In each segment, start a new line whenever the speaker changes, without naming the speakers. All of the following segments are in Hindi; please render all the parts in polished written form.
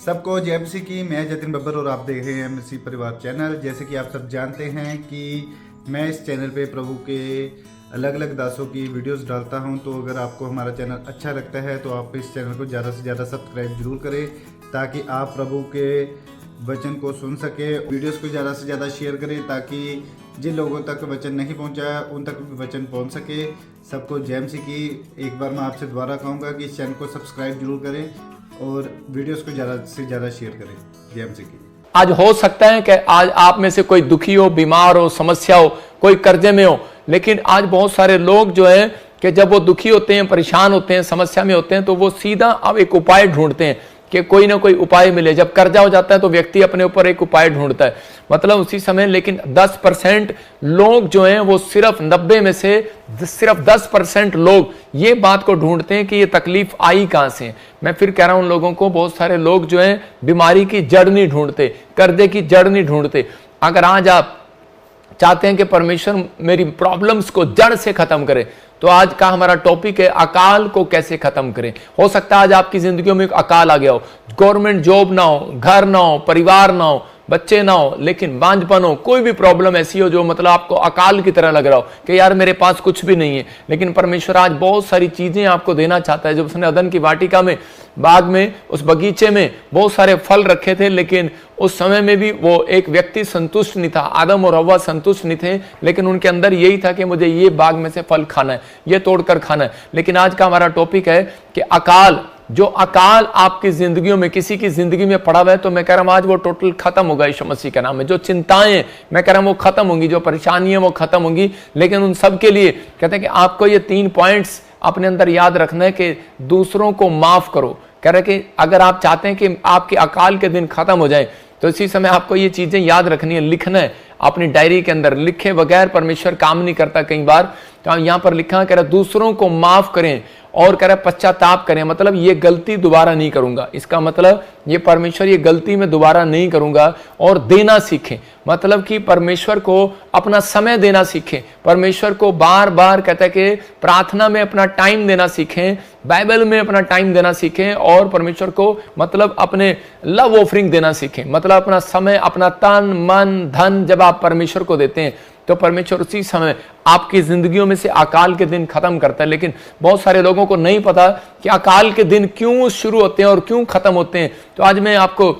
सबको जय मसीह की। मैं जतिन बब्बर और आप देख रहे हैं मसीह परिवार चैनल। जैसे कि आप सब जानते हैं कि मैं इस चैनल पे प्रभु के अलग अलग दासों की वीडियोस डालता हूं, तो अगर आपको हमारा चैनल अच्छा लगता है तो आप इस चैनल को ज़्यादा से ज़्यादा सब्सक्राइब जरूर करें, ताकि आप प्रभु के वचन को सुन सके। वीडियोस को ज़्यादा से ज़्यादा शेयर करें, ताकि जिन लोगों तक वचन नहीं पहुंचा उन तक भी वचन पहुंच सके। सबको जय मसीह की। एक बार मैं आपसे दोबारा कहूँगा कि इस चैनल को सब्सक्राइब जरूर करें और वीडियोस को ज़्यादा से ज़्यादा शेयर करें। जय मसीह की।
आज हो सकता है कि आज आप में से कोई दुखी हो, बीमार हो, समस्या हो, कोई कर्जे में हो, लेकिन आज बहुत सारे लोग जो है कि जब वो दुखी होते हैं, परेशान होते हैं, समस्या में होते हैं, तो वो सीधा अब एक उपाय ढूंढते हैं कि कोई ना कोई उपाय मिले। जब कर्जा हो जाता है तो व्यक्ति अपने ऊपर एक उपाय ढूंढता है, मतलब उसी समय। लेकिन 10% लोग जो हैं वो सिर्फ 90 में से सिर्फ 10% लोग ये बात को ढूंढते हैं कि ये तकलीफ आई कहां से। मैं फिर कह रहा हूं उन लोगों को, बहुत सारे लोग जो हैं बीमारी की जड़ नहीं ढूंढते, कर्जे की जड़ नहीं ढूंढते। अगर आज आप चाहते हैं कि परमेश्वर मेरी प्रॉब्लम्स को जड़ से खत्म करे, तो आज का हमारा टॉपिक है अकाल को कैसे खत्म करें। हो सकता है आज आपकी जिंदगियों में एक अकाल आ गया हो, गवर्नमेंट जॉब ना हो, घर ना हो, परिवार ना हो, बच्चे ना हो, लेकिन बांझपन हो, कोई भी प्रॉब्लम ऐसी हो जो मतलब आपको अकाल की तरह लग रहा हो कि यार मेरे पास कुछ भी नहीं है। लेकिन परमेश्वर आज बहुत सारी चीजें आपको देना चाहता है। जब उसने अदन की वाटिका में, बाग में, उस बगीचे में बहुत सारे फल रखे थे, लेकिन उस समय में भी वो एक व्यक्ति संतुष्ट नहीं था। आदम और हव्वा संतुष्ट नहीं थे, लेकिन उनके अंदर यही था कि मुझे ये बाग में से फल खाना है, ये तोड़कर खाना है। लेकिन आज का हमारा टॉपिक है कि अकाल, जो अकाल आपकी जिंदगियों में, किसी की जिंदगी में पड़ा हुआ है, तो मैं कह रहा हूं आज वो टोटल खत्म होगा यीशु मसीह के नाम में। जो चिंताएं मैं कह रहा हूं वो खत्म होंगी, जो परेशानियां वो खत्म होंगी। लेकिन उन सब के लिए कहते हैं कि आपको ये 3 पॉइंट्स अपने अंदर याद रखना है कि दूसरों को माफ करो। कह रहे कि अगर आप चाहते हैं कि आपके अकाल के दिन खत्म हो जाए, तो इसी समय आपको ये चीजें याद रखनी है, लिखना है अपनी डायरी के अंदर। लिखे बगैर परमेश्वर काम नहीं करता कई बार। तो यहां पर लिखा, कह रहा दूसरों को माफ करें और कह रहा पश्चाताप करें, मतलब ये गलती दोबारा नहीं करूंगा। इसका मतलब ये परमेश्वर ये गलती में दोबारा नहीं करूंगा। और देना सीखें, मतलब कि परमेश्वर को अपना समय देना सीखें, परमेश्वर को बार बार कहता है कि प्रार्थना में अपना टाइम देना सीखें, बाइबल में अपना टाइम देना सीखें, और परमेश्वर को मतलब अपने लव ऑफरिंग देना सीखें। मतलब अपना समय, अपना तन मन धन जब आप परमेश्वर को देते हैं, तो परमेश्वर उसी समय आपकी जिंदगियों में से अकाल के दिन खत्म करता है। लेकिन बहुत सारे लोगों को नहीं पता कि अकाल के दिन क्यों शुरू होते हैं और क्यों खत्म होते हैं। तो आज मैं आपको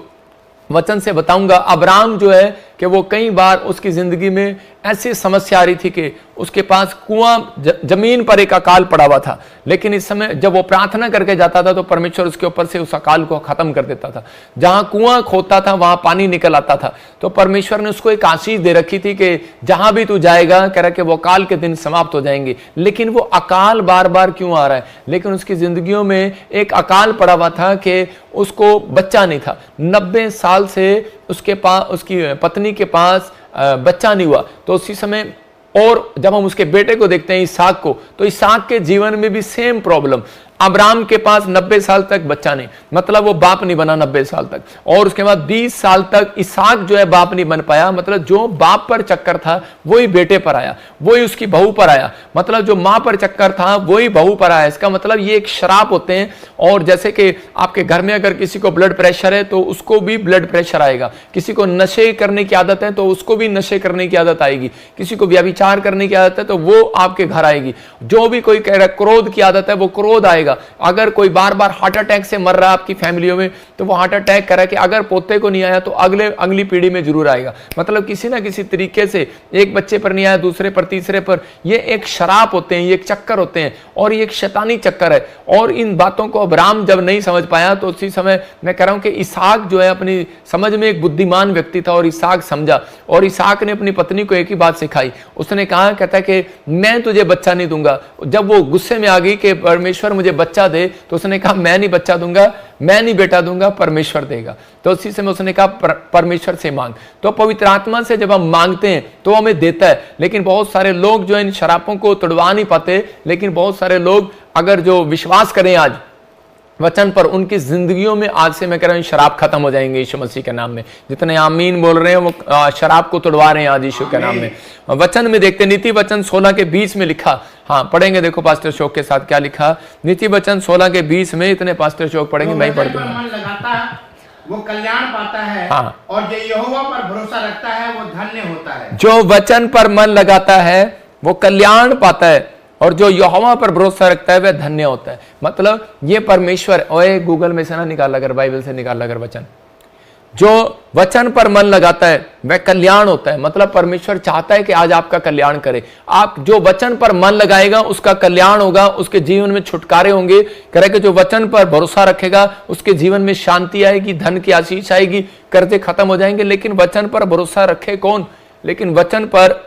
वचन से बताऊंगा। अब्राहम जो है कि वो कई बार उसकी जिंदगी में ऐसी समस्या आ रही थी कि उसके पास कुआं, जमीन पर एक अकाल पड़ा हुआ था, लेकिन इस समय जब वो प्रार्थना करके जाता था तो परमेश्वर उसके ऊपर से उस अकाल को खत्म कर देता था। जहां कुआं खोदता था वहां पानी निकल आता था। तो परमेश्वर ने उसको एक आशीष दे रखी थी कि जहां भी तू जाएगा, कह रहा कि वो अकाल के दिन समाप्त हो जाएंगे। लेकिन वो अकाल बार बार क्यों आ रहा है? लेकिन उसकी जिंदगियों में एक अकाल पड़ा हुआ था कि उसको बच्चा नहीं था। 90 साल से उसके पास, उसकी पत्नी के पास बच्चा नहीं हुआ। तो उसी समय, और जब हम उसके बेटे को देखते हैं इसहाक को, तो इसहाक के जीवन में भी सेम प्रॉब्लम। अब्राहम के पास 90 साल तक बच्चा नहीं, मतलब वो बाप नहीं बना 90 साल तक। और उसके बाद 20 साल तक इसहाक जो है बाप नहीं बन पाया। मतलब जो बाप पर चक्कर था वही बेटे पर आया, वही उसकी बहू पर आया। मतलब जो मां पर चक्कर था वही बहू पर आया। इसका मतलब ये एक श्राप होते हैं। और जैसे कि आपके घर में अगर किसी को ब्लड प्रेशर है तो उसको भी ब्लड प्रेशर आएगा। किसी को नशे करने की आदत है तो उसको भी नशे करने की आदत आएगी। किसी को व्यभिचार करने की आदत है तो वो आपके घर आएगी। जो भी कोई कह रहा है क्रोध की आदत है वो क्रोध आएगा। अगर कोई बार बार हार्ट अटैक से मर रहा है आपकी फैमिलियों में, तो वो हार्ट अटैक कर रहा है कि अगर पोते को नहीं आया तो अगली पीढ़ी में जरूर आएगा। मतलब किसी ना किसी तरीके से एक बच्चे पर नहीं आया, दूसरे पर, तीसरे पर। ये एक शराप होते हैं, ये एक चक्कर होते हैं, और ये एक शैतानी चक्कर है। और इन बातों को अब्राहम जब नहीं समझ पाया, तो उसी समय मैं कह रहा हूं कि इसहाक जो है अपनी समझ में एक बुद्धिमान व्यक्ति था, और इसहाक समझा। और इसहाक ने अपनी पत्नी को एक ही बात सिखाई। उसने कहा, कहता है कि मैं तुझे बच्चा नहीं दूंगा। जब वो गुस्से में आ गई कि परमेश्वर मुझे बच्चा दे, तो उसने कहा मैं नहीं बच्चा दूंगा, मैं नहीं बेटा दूंगा, परमेश्वर देगा। तो उसी समय उसने कहा परमेश्वर से मांग। तो पवित्र आत्मा से जब हम मांगते हैं तो हमें देता है। लेकिन बहुत सारे लोग जो इन शरापों को तोड़वा नहीं पाते। लेकिन बहुत सारे लोग अगर जो विश्वास करें आज वचन पर, उनकी जिंदगियों में आज से मैं कह रहा हूं शराब खत्म हो जाएंगे यीशु मसीह के नाम में। जितने आमीन बोल रहे हैं वो शराब को तोड़वा रहे हैं आज यीशु के नाम में। वचन में देखते, नीति वचन 16 के 20 में लिखा, हाँ पढ़ेंगे, देखो पास्टर शोक के साथ क्या लिखा। नीति वचन 16 के 20 में, इतने पास्टर शोक पढ़ेंगे, मैं ही पढ़ दूंगा।
वो कल्याण पाता है।
हाँ।
और जो यहोवा पर भरोसा रखता है वो धन्य होता है।
जो वचन पर मन लगाता है वो कल्याण पाता है, और जो यहोवा पर भरोसा रखता है वह धन्य होता है। मतलब ये परमेश्वर, ओए गूगल में से ना निकाला कर, बाइबल से निकाला कर वचन, जो वचन पर मन लगाता है वह कल्याण होता है। मतलब परमेश्वर चाहता है कि आज आपका कल्याण करे। आप जो वचन पर मन लगाएगा उसका कल्याण होगा, उसके जीवन में छुटकारे होंगे। कह कि जो वचन पर भरोसा रखेगा उसके जीवन में शांति आएगी, धन की आशीष आएगी, कर्जे खत्म हो जाएंगे। लेकिन वचन पर भरोसा रखे कौन? लेकिन वचन पर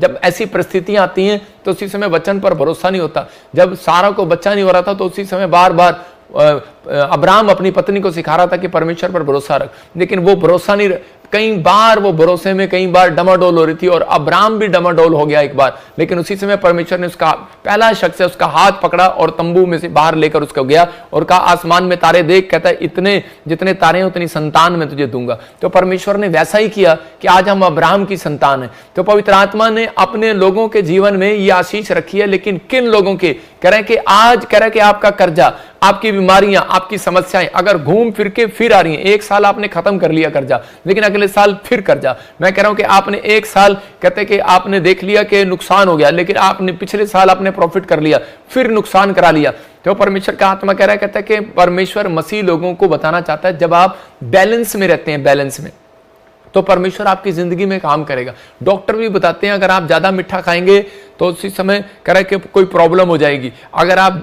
जब ऐसी परिस्थितियां आती हैं तो उसी समय वचन पर भरोसा नहीं होता। जब सारा को बच्चा नहीं हो रहा था तो उसी समय बार बार अब्राहम अपनी पत्नी को सिखा रहा था कि परमेश्वर पर भरोसा रख, लेकिन वो भरोसा नहीं, कई बार वो भरोसे में कई बार डमाडोल हो रही थी, और अब्राहम भी डमाडोल हो गया एक बार। लेकिन उसी समय परमेश्वर ने उसका पहला शख्स है उसका हाथ पकड़ा और तंबू में से बाहर लेकर उसको गया और कहा आसमान में तारे देख, कहता है इतने जितने तारे हैं उतनी संतान मैं तुझे दूंगा। तो परमेश्वर ने वैसा ही किया कि आज हम अब्राहम की संतान है। तो पवित्र आत्मा ने अपने लोगों के जीवन में ये आशीष रखी है। लेकिन किन लोगों के? कह रहे कि आज कह रहे कि आपका कर्जा, आपकी बीमारियां, आपकी समस्याएं अगर घूम फिर के फिर आ रही हैं, एक साल आपने खत्म कर लिया कर्जा, लेकिन अगले साल फिर कर्जा। मैं कह रहा हूं कि आपने एक साल कहते कि आपने देख लिया कि नुकसान हो गया, लेकिन आपने पिछले साल आपने प्रॉफिट कर लिया, फिर नुकसान करा लिया। तो परमेश्वर का आत्मा कह रहा है, कहता है कि परमेश्वर मसीह लोगों को बताना चाहता है जब आप बैलेंस में रहते हैं, बैलेंस में, तो परमेश्वर आपकी जिंदगी में काम करेगा। डॉक्टर भी बताते हैं अगर आप ज्यादा मीठा खाएंगे तो उसी समय कह रहे कि कोई प्रॉब्लम हो जाएगी, अगर आप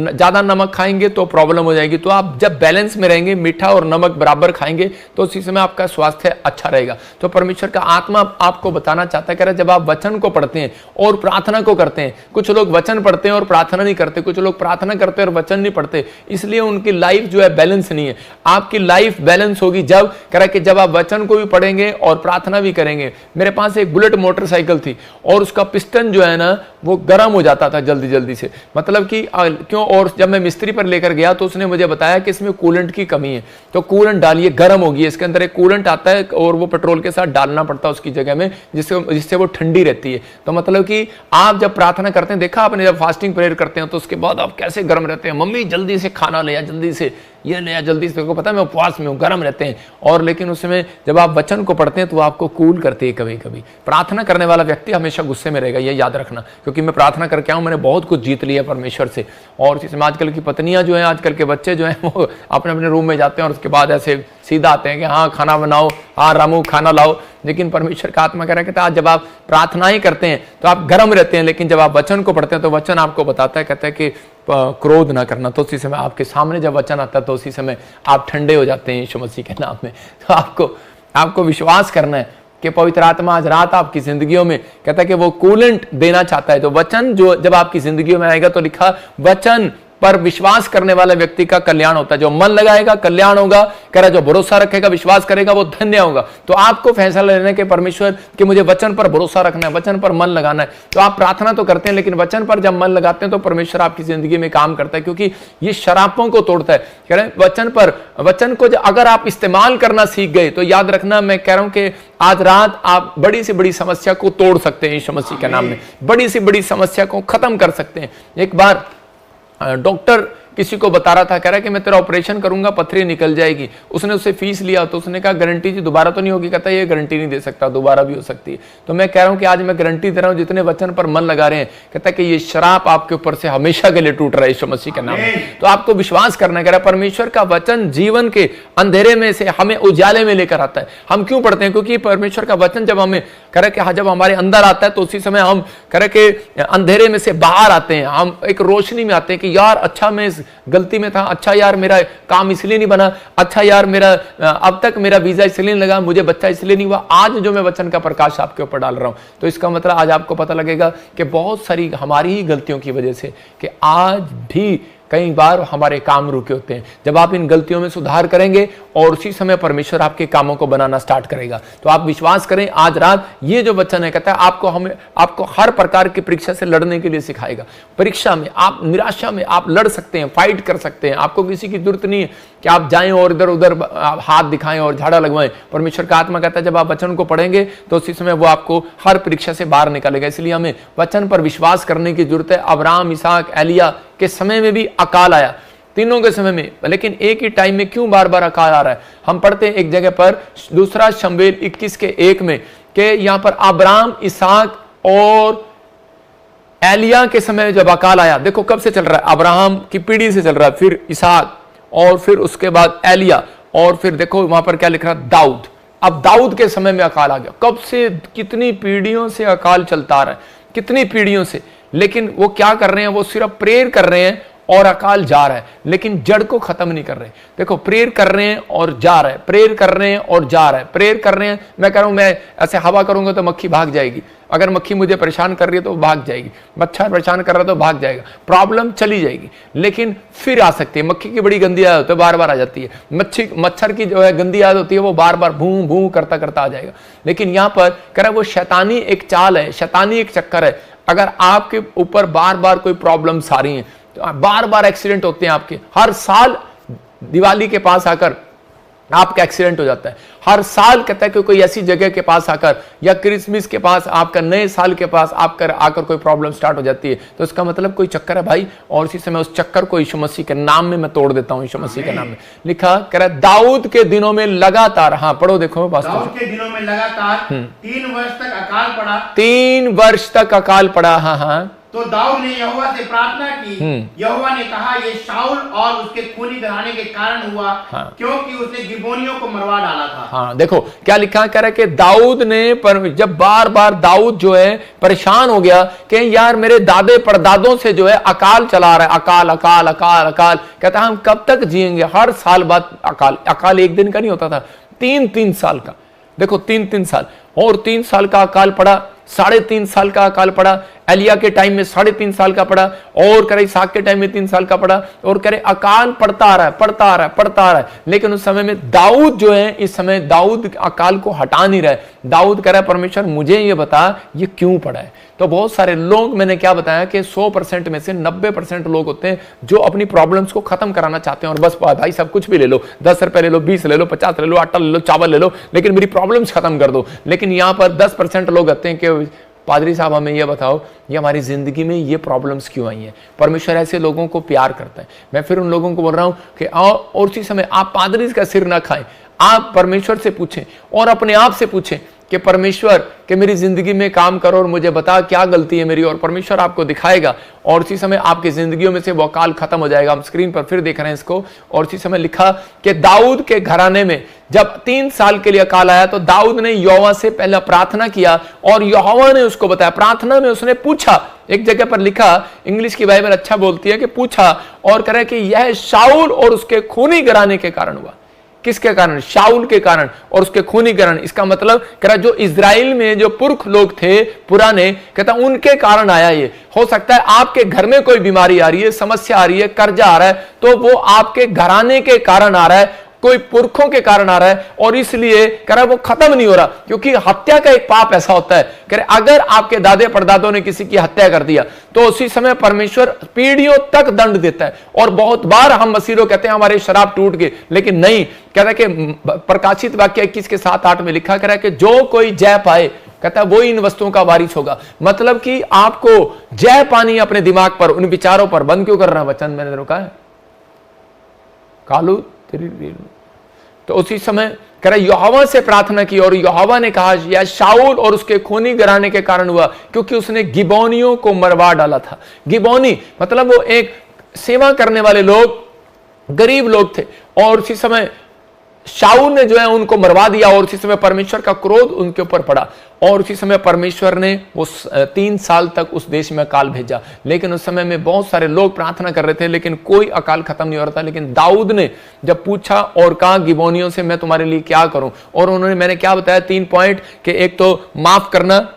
ज्यादा नमक खाएंगे तो प्रॉब्लम हो जाएगी। तो आप जब बैलेंस में रहेंगे, मीठा और नमक बराबर खाएंगे, तो उसी समय आपका स्वास्थ्य अच्छा रहेगा। तो परमेश्वर का आत्मा आपको बताना चाहता है, कह रहा है जब आप वचन को पढ़ते हैं और प्रार्थना को करते हैं, कुछ लोग वचन पढ़ते हैं और प्रार्थना नहीं करते, कुछ लोग प्रार्थना करते हैं और वचन नहीं पढ़ते, इसलिए उनकी लाइफ जो है बैलेंस नहीं है। आपकी लाइफ बैलेंस होगी जब कह रहा है कि जब आप वचन को भी पढ़ेंगे और प्रार्थना भी करेंगे। मेरे पास एक बुलेट मोटरसाइकिल थी और उसका पिस्टन जो है ना वो गर्म हो जाता था जल्दी जल्दी से, मतलब कि क्यों, और जब मैं मिस्त्री पर लेकर गया तो उसने मुझे बताया कि इसमें कूलेंट की कमी है, तो कूलेंट डालिए, गर्म होगी। इसके अंदर एक कूलेंट आता है और वो पेट्रोल के साथ डालना पड़ता है उसकी जगह में, जिससे वो ठंडी रहती है। तो मतलब कि आप जब प्रार्थना करते हैं, देखा आपने जब फास्टिंग प्रेयर करते हैं तो उसके बाद आप कैसे गर्म रहते हैं, मम्मी जल्दी से खाना ले आ, जल्दी से ये ले आ, जल्दी से, पता है मैं उपवास में हूँ, गर्म रहते हैं। और लेकिन उस समय जब आप वचन को पढ़ते हैं तो आपको कूल करते हैं। कभी कभी प्रार्थना करने वाला व्यक्ति हमेशा गुस्से में रहेगा, ये याद रखना, क्योंकि मैं प्रार्थना करके आऊँ, मैंने बहुत कुछ जीत लिया परमेश्वर से। और इसमें आजकल की पत्नियां जो हैं, आजकल के बच्चे जो हैं, वो अपने अपने रूम में जाते हैं और उसके बाद ऐसे सीधा आते हैं कि हाँ खाना बनाओ, हाँ रामू खाना लाओ। लेकिन परमेश्वर का आत्मा कह रहा है कि आज जब आप प्रार्थनाएं करते हैं तो आप गर्म रहते हैं, लेकिन जब आप वचन को पढ़ते हैं तो वचन आपको बताता है, कहता है कि क्रोध ना करना, तो उसी समय आपके सामने जब वचन आता है तो उसी समय आप ठंडे हो जाते हैं यीशु मसीह के नाम में। तो आपको विश्वास करना है कि पवित्र आत्मा आज रात आपकी जिंदगियों में कहता है कि वो कूलेंट देना चाहता है। तो वचन जो जब आपकी जिंदगियों में आएगा तो लिखा वचन पर विश्वास करने वाले व्यक्ति का कल्याण होता है। जो मन लगाएगा कल्याण होगा, कह रहा जो भरोसा रखेगा, विश्वास करेगा वो धन्य होगा। तो आपको फैसला लेने के परमेश्वर कि मुझे वचन पर भरोसा रखना है, वचन पर मन लगाना है। तो आप प्रार्थना तो करते हैं, लेकिन वचन पर जब मन लगाते हैं तो परमेश्वर आपकी जिंदगी में काम करता है, क्योंकि ये शरापों को तोड़ता है। कह रहे वचन को अगर आप इस्तेमाल करना सीख गए तो याद रखना, मैं कह रहा हूं कि आज रात आप बड़ी से बड़ी समस्या को तोड़ सकते हैं यीशु मसीह के नाम में, बड़ी से बड़ी समस्या को खत्म कर सकते हैं। एक बार डॉक्टर किसी को बता रहा था, कह रहा है कि मैं तेरा ऑपरेशन करूंगा, पथरी निकल जाएगी। उसने उससे फीस लिया तो उसने कहा गारंटी जी दोबारा तो नहीं होगी, कहता ये गारंटी नहीं दे सकता, दोबारा भी हो सकती है। तो मैं कह रहा हूं कि आज मैं गारंटी दे रहा हूं, जितने वचन पर मन लगा रहे हैं, कहता है कि ये शराप आपके ऊपर से हमेशा के लिए टूट रहा है यीशु मसीह के नाम में। तो आपको विश्वास करना है। कह रहा है परमेश्वर का वचन जीवन के अंधेरे में से हमें उजाले में लेकर आता है। हम क्यों पढ़ते हैं? क्योंकि परमेश्वर का वचन जब हमें कह रहा है कि जब हमारे अंदर आता है तो उसी समय हम कह रहे कि अंधेरे में से बाहर आते हैं, हम एक रोशनी में आते हैं कि यार अच्छा मैं इस गलती में था, अच्छा यार मेरा काम इसलिए नहीं बना, अच्छा यार मेरा अब तक मेरा वीजा इसलिए नहीं लगा, मुझे बच्चा इसलिए नहीं हुआ। आज जो मैं वचन का प्रकाश आपके ऊपर डाल रहा हूं तो इसका मतलब आज आपको पता लगेगा कि बहुत सारी हमारी ही गलतियों की वजह से कि आज भी कई बार हमारे काम रुके होते हैं। जब आप इन गलतियों में सुधार करेंगे और उसी समय परमेश्वर आपके कामों को बनाना स्टार्ट करेगा। तो आप विश्वास करें, आज रात ये जो वचन है कहता है आपको हर प्रकार की परीक्षा से लड़ने के लिए सिखाएगा। परीक्षा में आप, निराशा में आप लड़ सकते हैं, फाइट कर सकते हैं। आपको किसी की जरूरत नहीं है कि आप जाएं और इधर उधर हाथ दिखाएं और झाड़ा लगवाएं। परमेश्वर का आत्मा कहता है जब आप वचन को पढ़ेंगे तो उसी समय वो आपको हर परीक्षा से बाहर निकालेगा। इसलिए हमें वचन पर विश्वास करने की जरूरत है। अब्राहम, इसहाक, एलिया के समय में भी अकाल आया, तीनों के समय में, लेकिन एक ही टाइम में क्यों बार बार अकाल आ रहा है? हम पढ़ते हैं एक जगह पर दूसरा शमूएल 21:1 में कि यहां पर अब्राहम, इसहाक और एलिया के समय जब अकाल आया, देखो कब से चल रहा है, अब्राहम की पीढ़ी से चल रहा है, फिर इसहाक और फिर उसके बाद एलिया, और फिर देखो वहां पर क्या लिख रहा है, दाऊद। अब दाऊद के समय में अकाल आ गया। कब से, कितनी पीढ़ियों से अकाल चलता आ रहा है, कितनी पीढ़ियों से, लेकिन वो क्या कर रहे हैं, वो सिर्फ प्रेयर कर रहे हैं और अकाल जा रहा है, लेकिन जड़ को खत्म नहीं कर रहे। देखो प्रेयर कर रहे हैं और जा रहा है, प्रेयर कर रहे हैं और जा रहा है, प्रेयर कर रहे हैं। मैं कह रहा हूं मैं ऐसे हवा करूंगा तो मक्खी भाग जाएगी, अगर मक्खी मुझे परेशान कर रही है तो भाग जाएगी, मच्छर परेशान कर रहा है तो भाग जाएगा, प्रॉब्लम चली जाएगी, लेकिन फिर आ सकती है। मक्खी की बड़ी गंदी आदत होती है, बार बार आ जाती है। मच्छर की जो है गंदी आदत होती है, वो बार बार भूं भूं करता करता आ जाएगा। लेकिन यहां पर कह रहा है वो शैतानी एक चाल है, शैतानी एक चक्कर है। अगर आपके ऊपर बार बार कोई प्रॉब्लम्स आ रही हैं, बार बार एक्सीडेंट होते हैं आपके, हर साल दिवाली के पास आकर आपका एक्सीडेंट हो जाता है, हर साल कहता है कि कोई ऐसी जगह के पास आकर या क्रिसमस के पास, आपका नए साल के पास आकर कोई प्रॉब्लम स्टार्ट हो जाती है, तो इसका मतलब कोई चक्कर है भाई। और इसी समय उस चक्कर को यीशु मसीह के नाम में मैं तोड़ देता हूं, यीशु मसीह के नाम में। लिखा कह रहा दाऊद के दिनों में लगातार, हाँ पढ़ो देखो,
दाऊद के दिनों में लगातार 3 वर्ष तक अकाल पड़ा।
3 वर्ष तक अकाल पड़ा, हाँ हाँ।
तो दाऊद ने यहोवा से प्रार्थना की। यहोवा ने कहा ये शाऊल और उसके खूनी घराने के कारण हुआ, क्योंकि उसने गिबोनियों को मरवा डाला था।
हाँ देखो क्या लिखा, कह रहा है कि दाऊद ने जब बार बार दाऊद जो है परेशान हो गया कि यार मेरे दादे परदादों से जो है अकाल चला रहा है, अकाल अकाल अकाल अकाल, कहता हम कब तक जिएंगे, हर साल बाद अकाल। अकाल एक दिन का नहीं होता था, 3-3 साल का। देखो 3-3 साल, और 3 साल का अकाल पड़ा, 3.5 साल का अकाल पड़ा, एलिया के टाइम में 3.5 साल का पड़ा, और करे इसहाक के टाइम में 3 साल का पड़ा, और करे अकाल पड़ता आ रहा है, पड़ता आ रहा है, पड़ता आ रहा है। लेकिन उस समय में दाऊद जो है, इस समय दाऊद अकाल को हटा नहीं रहा है। दाऊद कह रहा है परमेश्वर मुझे ये बता ये क्यों पड़ा है। तो बहुत सारे लोग, मैंने क्या बताया कि 100% में से 90% लोग होते हैं जो अपनी प्रॉब्लम्स को खत्म कराना चाहते हैं, और बस भाई सब कुछ भी ले लो, 10 रुपए ले लो, 20 ले लो, 50 ले लो, आटा ले लो, चावल ले लो, लेकिन मेरी प्रॉब्लम्स खत्म कर दो। लेकिन यहाँ पर 10% लोग कहते हैं कि पादरी साहब हमें ये बताओ ये हमारी जिंदगी में ये प्रॉब्लम्स क्यों आई हैं। परमेश्वर ऐसे लोगों को प्यार करता है। मैं फिर उन लोगों को बोल रहा हूं कि आओ, और उसी समय आप पादरी का सिर ना खाएं, आप परमेश्वर से पूछें और अपने आप से पूछें कि परमेश्वर कि मेरी जिंदगी में काम करो और मुझे बता क्या गलती है मेरी, और परमेश्वर आपको दिखाएगा, और उसी समय आपकी जिंदगियों में से वो अकाल खत्म हो जाएगा। हम स्क्रीन पर फिर देख रहे हैं इसको। और उसी समय लिखा कि दाऊद के घराने में जब 3 साल के लिए अकाल आया तो दाऊद ने यहोवा से पहले प्रार्थना किया और यहोवा ने उसको बताया। प्रार्थना में उसने पूछा, एक जगह पर लिखा, इंग्लिश की बाइबल अच्छा बोलती है कि पूछा, और कह रहा है कि यह शाऊल और उसके खूनी घराने के कारण हुआ। किसके कारण? शाऊल के कारण और उसके खूनी कारण। इसका मतलब कह रहा जो इजराइल में जो पुरख लोग थे पुराने, कहता उनके कारण आया ये। हो सकता है आपके घर में कोई बीमारी आ रही है, समस्या आ रही है, कर्जा आ रहा है, तो वो आपके घराने के कारण आ रहा है, कोई पुरखों के कारण आ रहा है, और इसलिए कह रहा वो खत्म नहीं हो रहा। क्योंकि हत्या का एक पाप ऐसा होता है, कह रहे अगर आपके दादे परदादों ने किसी की हत्या कर दिया तो उसी समय परमेश्वर पीढ़ियों तक दंड देता है। और बहुत बार हम मसीह लोग कहते हैं हमारे शराब टूट गए, लेकिन नहीं, कह रहा कि प्रकाशित वाक्य 21 के 7-8 में लिखा, कह रहा कि जो कोई जय पाए, कहता है वो इन वस्तुओं का वारिस होगा। मतलब कि आपको जय पानी अपने दिमाग पर, उन विचारों पर। बंद क्यों कर रहा है वचन? मैंने रोका है कालू तेरी। तो उसी समय कह रहा यहोवा से प्रार्थना की और यहोवा ने कहा यह शाऊल और उसके खूनी घराने के कारण हुआ, क्योंकि उसने गिबोनियों को मरवा डाला था। गिबोनी मतलब वो एक सेवा करने वाले लोग, गरीब लोग थे, और उसी समय शाऊल ने जो है उनको मरवा दिया, और उसी समय परमेश्वर का क्रोध उनके ऊपर पड़ा, और उसी समय परमेश्वर ने वो 3 साल तक उस देश में अकाल भेजा। लेकिन उस समय में बहुत सारे लोग प्रार्थना कर रहे थे, लेकिन कोई अकाल खत्म नहीं हो रहा था। लेकिन दाऊद ने जब पूछा और कहा गिबोनियों से मैं तुम्हारे लिए क्या करूं, और उन्होंने, मैंने क्या बताया 3 पॉइंट, कि एक तो माफ करना,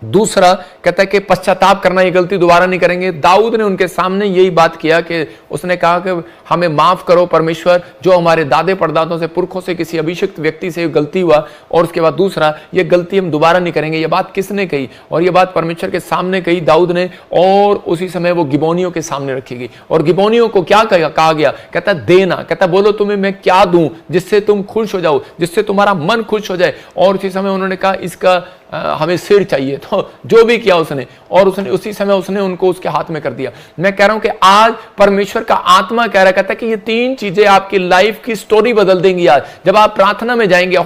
दूसरा कहता है कि पश्चाताप करना, ये गलती दोबारा नहीं करेंगे। दाऊद ने उनके सामने यही बात किया कि उसने कहा कि हमें माफ करो परमेश्वर, जो हमारे दादे परदादों से, पुरखों से, किसी अभिषिक्त व्यक्ति से गलती हुआ, और उसके बाद दूसरा ये गलती हम दोबारा नहीं करेंगे। ये बात किसने कही? और ये बात परमेश्वर के सामने कही दाऊद ने, और उसी समय वो गिबोनियों के सामने रखी गई। और गिबोनियों को क्या कहा गया? कहता देना, कहता बोलो तुम्हें मैं क्या दूं जिससे तुम खुश हो जाओ, जिससे तुम्हारा मन खुश हो जाए। और उसी समय उन्होंने कहा इसका हमें सिर चाहिए। तो जो भी किया उसने, और उसने उसी समय उसने उनको उसके हाथ में कर दिया। मैं कह रहा हूं कि आज परमेश्वर का आत्मा कह रहा, कहता है कि ये 3 चीजें आपकी लाइफ की स्टोरी बदल देंगी। आज जब आप प्रार्थना में जाएंगे, हो